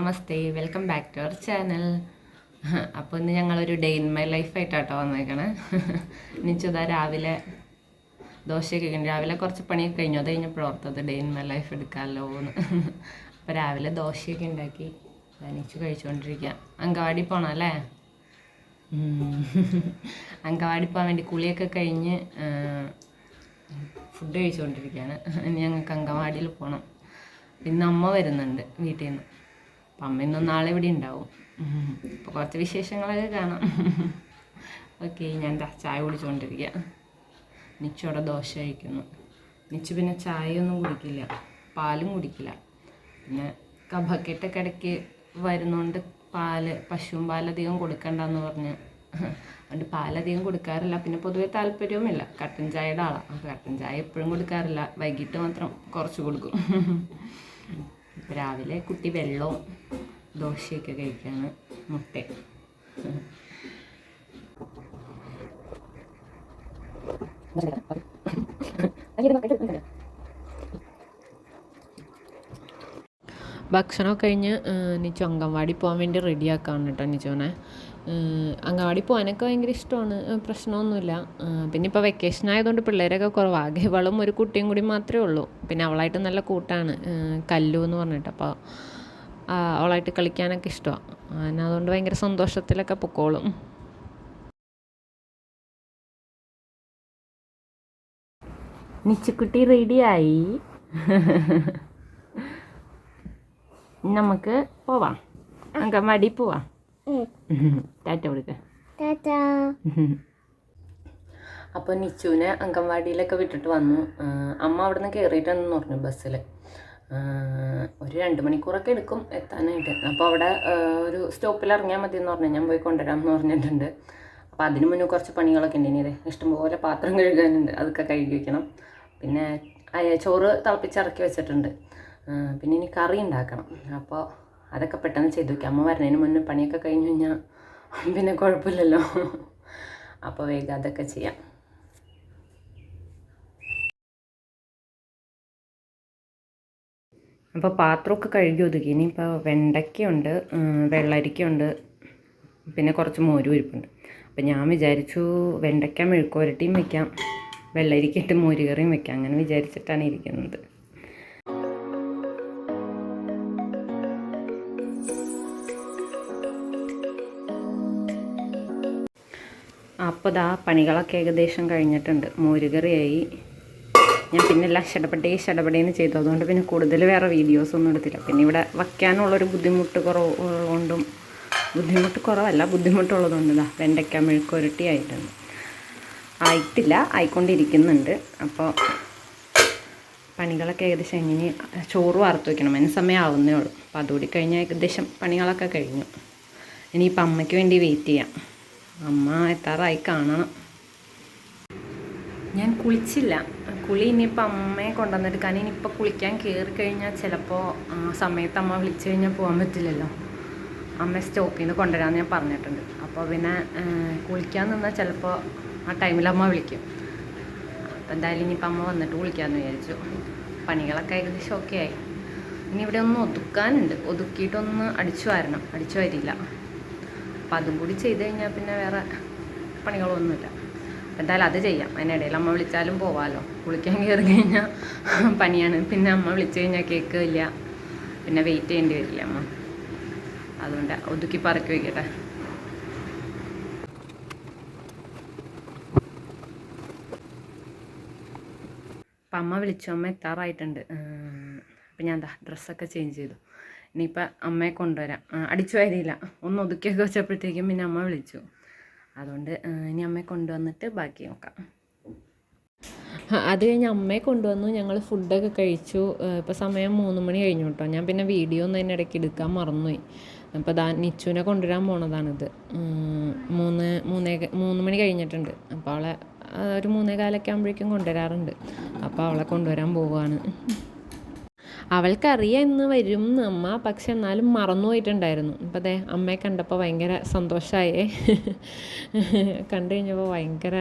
Namaste, welcome back to our channel. അപ്പോൾ ഇന്ന് ഞങ്ങളൊരു ഡേ ഇൻ മൈ ലൈഫായിട്ടാട്ടോ വന്നേക്കണേ. എന്നുവെച്ചാൽ രാവിലെ ദോശയൊക്കെ കഴിഞ്ഞു. രാവിലെ കുറച്ച് പണിയൊക്കെ കഴിഞ്ഞു. അത് കഴിഞ്ഞപ്പോൾ ഓർത്തത് ഡേ ഇൻ മൈ ലൈഫ് എടുക്കാമല്ലോ എന്ന്. അപ്പോൾ രാവിലെ ദോശയൊക്കെ ഉണ്ടാക്കി ധനിച്ച് കഴിച്ചുകൊണ്ടിരിക്കുക. അങ്കവാടി പോകണം അല്ലേ? അങ്കവാടി പോകാൻ വേണ്ടി കുളിയൊക്കെ കഴിഞ്ഞ് ഫുഡ് കഴിച്ചുകൊണ്ടിരിക്കുകയാണ്. ഇനി ഞങ്ങൾക്ക് അങ്കവാടിയിൽ പോകണം. ഇന്ന് അമ്മ വരുന്നുണ്ട് വീട്ടിൽ നിന്ന്. അപ്പം അമ്മ ഇന്നും നാളെ ഇവിടെ ഉണ്ടാവും. അപ്പോൾ കുറച്ച് വിശേഷങ്ങളൊക്കെ കാണാം. ഓക്കെ, ഞാൻ ചായ കുടിച്ചുകൊണ്ടിരിക്കുക. നിച്ചോടെ ദോശ കഴിക്കുന്നു. നിച്ചു പിന്നെ ചായയൊന്നും കുടിക്കില്ല, പാലും കുടിക്കില്ല. പിന്നെ കഫക്കെട്ടൊക്കെ ഇടയ്ക്ക് വരുന്നതുകൊണ്ട് പശുവും പാലധികം കൊടുക്കണ്ടെന്ന് പറഞ്ഞ് അതുകൊണ്ട് പാലധികം കൊടുക്കാറില്ല. പിന്നെ പൊതുവെ താല്പര്യവുമില്ല. കട്ടൻ ചായയുടെ ആളാണ്. അപ്പോൾ കട്ടൻ ചായ എപ്പോഴും കൊടുക്കാറില്ല, വൈകിട്ട് മാത്രം കുറച്ച് കൊടുക്കും. രാവിലെ കുട്ടി വെള്ളവും ദോശയൊക്കെ കഴിക്കാണ്. മുട്ട ഭക്ഷണമൊക്കെ കഴിഞ്ഞ് നിച്ചു അങ്കൻവാടി പോകാൻ വേണ്ടി റെഡിയാക്കാണ് കേട്ടോ. നിച്ചോനെ അങ്കൻവാടി പോകാനൊക്കെ ഭയങ്കര ഇഷ്ടമാണ്, പ്രശ്നമൊന്നുമില്ല. പിന്നെ ഇപ്പോൾ വെക്കേഷൻ ആയതുകൊണ്ട് പിള്ളേരൊക്കെ കുറവാണ്. ആകെ ഇവളും ഒരു കുട്ടിയും കൂടി മാത്രമേ ഉള്ളൂ. പിന്നെ അവളായിട്ട് നല്ല കൂട്ടാണ്, കല്ലു എന്ന് പറഞ്ഞിട്ട്. അപ്പോൾ അവളായിട്ട് കളിക്കാനൊക്കെ ഇഷ്ടമാണ്. അങ്ങനെ അതുകൊണ്ട് ഭയങ്കര സന്തോഷത്തിലൊക്കെ പൊക്കോളും. നിച്ചുക്കുട്ടി റെഡിയായി. നമുക്ക് പോവാം, അങ്കൻവാടി പോവാം. ടാറ്റ കൊടുക്ക. അപ്പോൾ നിച്ചുവിനെ അങ്കൻവാടിയിലൊക്കെ വിട്ടിട്ട് വന്നു. അമ്മ അവിടെ നിന്ന് കയറിയിട്ടെന്ന് പറഞ്ഞു ബസ്സിൽ. ഒരു 2 മണിക്കൂറൊക്കെ എടുക്കും എത്താനായിട്ട്. അപ്പോൾ അവിടെ ഒരു സ്റ്റോപ്പിൽ ഇറങ്ങിയാൽ മതി എന്ന് പറഞ്ഞു. ഞാൻ പോയി കൊണ്ടുവരാമെന്ന് പറഞ്ഞിട്ടുണ്ട്. അപ്പോൾ അതിന് മുന്നേ കുറച്ച് പണികളൊക്കെ ഉണ്ട്. ഇനി ഇഷ്ടംപോലെ പാത്രം കഴുകാനുണ്ട്, അതൊക്കെ കഴുകി വയ്ക്കണം. പിന്നെ ചോറ് തിളപ്പിച്ചിറക്കി വെച്ചിട്ടുണ്ട്. പിന്നെ ഇനി കറി ഉണ്ടാക്കണം. അപ്പോൾ അതൊക്കെ പെട്ടെന്ന് ചെയ്തു വയ്ക്കാം. അമ്മ വരുന്നതിന് മുന്നേ പണിയൊക്കെ കഴിഞ്ഞ് കഴിഞ്ഞാൽ പിന്നെ കുഴപ്പമില്ലല്ലോ. അപ്പോൾ വേഗം അതൊക്കെ ചെയ്യാം. അപ്പോൾ പാത്രമൊക്കെ കഴുകി ഒതുക്കി. ഇനിയിപ്പോൾ വെണ്ടയ്ക്കയുണ്ട്, വെള്ളരിക്കയുണ്ട്, പിന്നെ കുറച്ച് മോരും ഇരിപ്പുണ്ട്. അപ്പോൾ ഞാൻ വിചാരിച്ചു വെണ്ടയ്ക്ക മെഴുക്കുവരട്ടിയും വയ്ക്കാം, വെള്ളരിക്കയിട്ട് മോര് കറിയും വയ്ക്കാം. അങ്ങനെ വിചാരിച്ചിട്ടാണ് ഇരിക്കുന്നത്. അപ്പോൾ പണികളൊക്കെ ഏകദേശം കഴിഞ്ഞിട്ടുണ്ട്. മോരുകറിയായി. ഞാൻ പിന്നെ എല്ലാം ഷടപടേന്ന് ചെയ്തു. അതുകൊണ്ട് പിന്നെ കൂടുതൽ വേറെ വീഡിയോസൊന്നും എടുത്തില്ല. പിന്നെ ഇവിടെ വയ്ക്കാനുള്ളൊരു ബുദ്ധിമുട്ടുള്ളതുകൊണ്ട് വെണ്ടയ്ക്ക മെഴുക്കുരട്ടി ആയിട്ടുണ്ട്. ആയിട്ടില്ല, ആയിക്കൊണ്ടിരിക്കുന്നുണ്ട്. അപ്പോൾ പണികളൊക്കെ ഏകദേശം ഇനി ചോറ് വാർത്ത് വയ്ക്കണം. അതിന് സമയം ആവുന്നേ ഉള്ളൂ. അപ്പോൾ അതുകൂടി കഴിഞ്ഞാൽ ഏകദേശം പണികളൊക്കെ കഴിഞ്ഞു. ഇനിയിപ്പോൾ അമ്മയ്ക്ക് വേണ്ടി വെയിറ്റ് ചെയ്യാം. അമ്മ എത്താറായി കാണണം. ഞാൻ കുളിച്ചില്ല. കുളി ഇനിയിപ്പോൾ അമ്മയെ കൊണ്ടുവന്നിട്ട്. കാരണം ഇനിയിപ്പോൾ കുളിക്കാൻ കയറി കഴിഞ്ഞാൽ ചിലപ്പോൾ സമയത്ത് അമ്മ വിളിച്ചു കഴിഞ്ഞാൽ പോകാൻ പറ്റില്ലല്ലോ. അമ്മ സ്റ്റോപ്പിൽ നിന്ന് കൊണ്ടുവരാമെന്ന് ഞാൻ പറഞ്ഞിട്ടുണ്ട്. അപ്പോൾ പിന്നെ കുളിക്കാൻ നിന്നാൽ ചിലപ്പോൾ ആ ടൈമിൽ അമ്മ വിളിക്കും. അപ്പോൾ എന്തായാലും ഇനിയിപ്പോൾ അമ്മ വന്നിട്ട് കുളിക്കാമെന്ന് വിചാരിച്ചു. പണികളൊക്കെ ഏകദേശം ഓക്കെ ആയി. ഇനി ഇവിടെ ഒന്ന് ഒതുക്കാനുണ്ട്. ഒതുക്കിയിട്ടൊന്ന് അടിച്ചു വാരില്ല. അപ്പം അതും കൂടി ചെയ്ത് കഴിഞ്ഞാൽ പിന്നെ വേറെ പണികളൊന്നുമില്ല. എന്തായാലും അത് ചെയ്യാം. അതിനിടയിൽ അമ്മ വിളിച്ചാലും പോവാമല്ലോ. കുളിക്കാൻ കയറി കഴിഞ്ഞാൽ പണിയാണ്. പിന്നെ അമ്മ വിളിച്ചു കഴിഞ്ഞാൽ കേൾക്കില്ല, പിന്നെ വെയിറ്റ് ചെയ്യേണ്ടി വരില്ല അമ്മ. അതുകൊണ്ട് ഒതുക്കി പറക്കി വയ്ക്കട്ടെ. അപ്പം അമ്മ വിളിച്ചു, അമ്മ എത്താറായിട്ടുണ്ട്. അപ്പം ഞാൻ ഡ്രസ്സൊക്കെ ചേഞ്ച് ചെയ്തു. ഇനിയിപ്പോൾ അമ്മയെ കൊണ്ടുവരാം. അടിച്ചു വാരിയില്ല, ഒന്ന് ഒതുക്കിയൊക്കെ വെച്ചപ്പോഴത്തേക്കും പിന്നെ അമ്മ വിളിച്ചു. അതുകൊണ്ട് ഇനി അമ്മയെ കൊണ്ടുവന്നിട്ട് ബാക്കി നോക്കാം. അത് കഴിഞ്ഞ് അമ്മയെ കൊണ്ടുവന്നു. ഞങ്ങൾ ഫുഡൊക്കെ കഴിച്ചു. ഇപ്പോൾ സമയം 3 മണി കഴിഞ്ഞു കേട്ടോ. ഞാൻ പിന്നെ വീഡിയോ ഒന്നും അതിനിടയ്ക്ക് എടുക്കാൻ മറന്നുപോയി. അപ്പോൾ നിച്ചുവിനെ കൊണ്ടുവരാൻ പോണതാണിത്. 3 മണി കഴിഞ്ഞിട്ടുണ്ട്. അപ്പോൾ അവളെ ഒരു 3:15 ആകുമ്പോഴേക്കും കൊണ്ടുവരാറുണ്ട്. അപ്പോൾ അവളെ കൊണ്ടുവരാൻ പോവുകയാണ്. അവൾക്കറിയാം ഇന്ന് വരും അമ്മ, പക്ഷെ എന്നാലും മറന്നുപോയിട്ടുണ്ടായിരുന്നു. അപ്പോൾ അമ്മയെ കണ്ടപ്പോൾ ഭയങ്കര സന്തോഷമായേ. കണ്ടു കഴിഞ്ഞപ്പോൾ ഭയങ്കര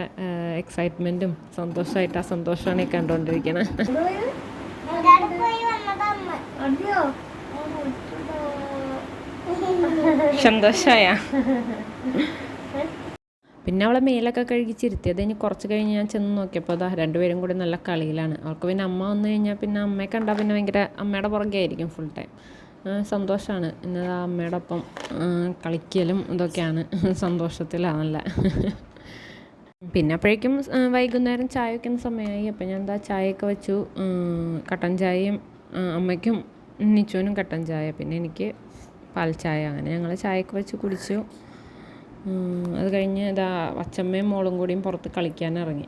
എക്സൈറ്റ്മെൻറ്റും സന്തോഷമായിട്ട് ആ സന്തോഷമാണ് ഈ കണ്ടുകൊണ്ടിരിക്കുന്നത്. സന്തോഷമായ. പിന്നെ അവളെ മേലൊക്കെ കഴുകിച്ചിരുത്തി. അത് കഴിഞ്ഞ് കുറച്ച് കഴിഞ്ഞ് ഞാൻ ചെന്ന് നോക്കിയപ്പോൾ അതാ രണ്ടുപേരും കൂടി നല്ല കളിയിലാണ്. അവൾക്ക് പിന്നെ അമ്മ വന്നു കഴിഞ്ഞാൽ പിന്നെ അമ്മയെ കണ്ടാൽ പിന്നെ ഭയങ്കര അമ്മയുടെ പുറകെ ആയിരിക്കും ഫുൾ ടൈം. സന്തോഷമാണ് ഇന്നത് അമ്മയുടെ ഒപ്പം കളിക്കലും ഇതൊക്കെയാണ്. സന്തോഷത്തിലാണ് നല്ല. പിന്നെ അപ്പോഴേക്കും വൈകുന്നേരം ചായ വയ്ക്കുന്ന സമയമായി. അപ്പം ഞാൻ എന്താ ചായയൊക്കെ വെച്ചു. കട്ടൻ ചായയും അമ്മയ്ക്കും നിച്ചുവിനും കട്ടൻ ചായ, പിന്നെ എനിക്ക് പാൽ ചായ. അങ്ങനെ ഞങ്ങൾ ചായയൊക്കെ വെച്ച് കുടിച്ചു. അത് കഴിഞ്ഞ് ഇതാ അച്ഛമ്മയും മോളും കൂടിയും പുറത്ത് കളിക്കാൻ ഇറങ്ങി.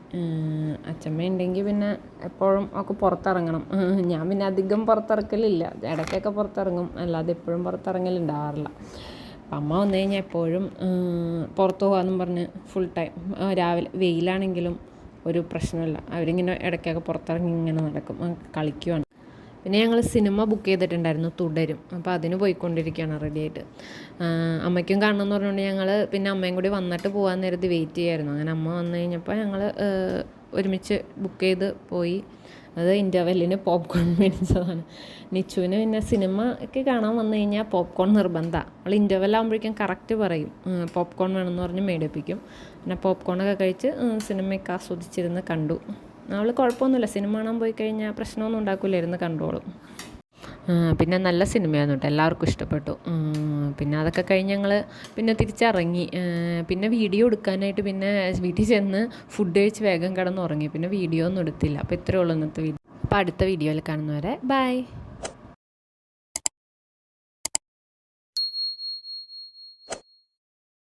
അച്ഛമ്മ ഉണ്ടെങ്കിൽ പിന്നെ എപ്പോഴും അവൾക്ക് പുറത്തിറങ്ങണം. ഞാൻ പിന്നെ അധികം പുറത്തിറക്കലില്ല, ഇടയ്ക്കൊക്കെ പുറത്തിറങ്ങും, അല്ലാതെ എപ്പോഴും പുറത്തിറങ്ങലുണ്ടാവാറില്ല. അപ്പം അമ്മ വന്നു കഴിഞ്ഞാൽ എപ്പോഴും പുറത്ത് പോകാമെന്നും പറഞ്ഞ് ഫുൾ ടൈം രാവിലെ വെയിലാണെങ്കിലും ഒരു പ്രശ്നമില്ല, അവരിങ്ങനെ ഇടയ്ക്കൊക്കെ പുറത്തിറങ്ങി ഇങ്ങനെ നടക്കും, കളിക്കുവാണ്. പിന്നെ ഞങ്ങൾ സിനിമ ബുക്ക് ചെയ്തിട്ടുണ്ടായിരുന്നു, തുടരും. അപ്പോൾ അതിന് പോയിക്കൊണ്ടിരിക്കുകയാണ് റെഡിയായിട്ട്. അമ്മയ്ക്കും കാണണമെന്ന് പറഞ്ഞുകൊണ്ട് ഞങ്ങൾ പിന്നെ അമ്മയും കൂടി വന്നിട്ട് പോകാൻ നേരത്ത് വെയിറ്റ് ചെയ്യായിരുന്നു. അങ്ങനെ അമ്മ വന്നു കഴിഞ്ഞപ്പോൾ ഞങ്ങൾ ഒരുമിച്ച് ബുക്ക് ചെയ്ത് പോയി. അത് ഇൻ്റർവെല്ലിന് പോപ്കോൺ മേടിച്ചതാണ്. നിച്ചുവിന് പിന്നെ സിനിമ ഒക്കെ കാണാൻ വന്നു കഴിഞ്ഞാൽ പോപ്കോൺ നിർബന്ധമാണ്. അവൾ ഇൻ്റർവെല്ലാകുമ്പോഴേക്കും കറക്റ്റ് പറയും പോപ്കോൺ വേണമെന്ന് പറഞ്ഞ് മേടിപ്പിക്കും. പിന്നെ പോപ്കോണൊക്കെ കഴിച്ച് സിനിമയൊക്കെ ആസ്വദിച്ചിരുന്ന് കണ്ടു. അവൾ കുഴപ്പമൊന്നുമില്ല, സിനിമ കാണാൻ പോയി കഴിഞ്ഞാൽ പ്രശ്നമൊന്നും ഉണ്ടാക്കില്ലായിരുന്നു, കണ്ടോളും. പിന്നെ നല്ല സിനിമയായിരുന്നു കേട്ടോ, എല്ലാവർക്കും ഇഷ്ടപ്പെട്ടു. പിന്നെ അതൊക്കെ കഴിഞ്ഞ് ഞങ്ങൾ പിന്നെ തിരിച്ചിറങ്ങി. പിന്നെ വീഡിയോ എടുക്കാനായിട്ട് പിന്നെ വീട്ടിൽ ചെന്ന് ഫുഡ് കഴിച്ച് വേഗം കിടന്നുറങ്ങി. പിന്നെ വീഡിയോ ഒന്നും എടുത്തില്ല. അപ്പോൾ ഇത്രയേ ഉള്ളൂ ഇന്നത്തെ വീഡിയോ. അപ്പോൾ അടുത്ത വീഡിയോയിൽ കാണുന്നവരെ ബൈ.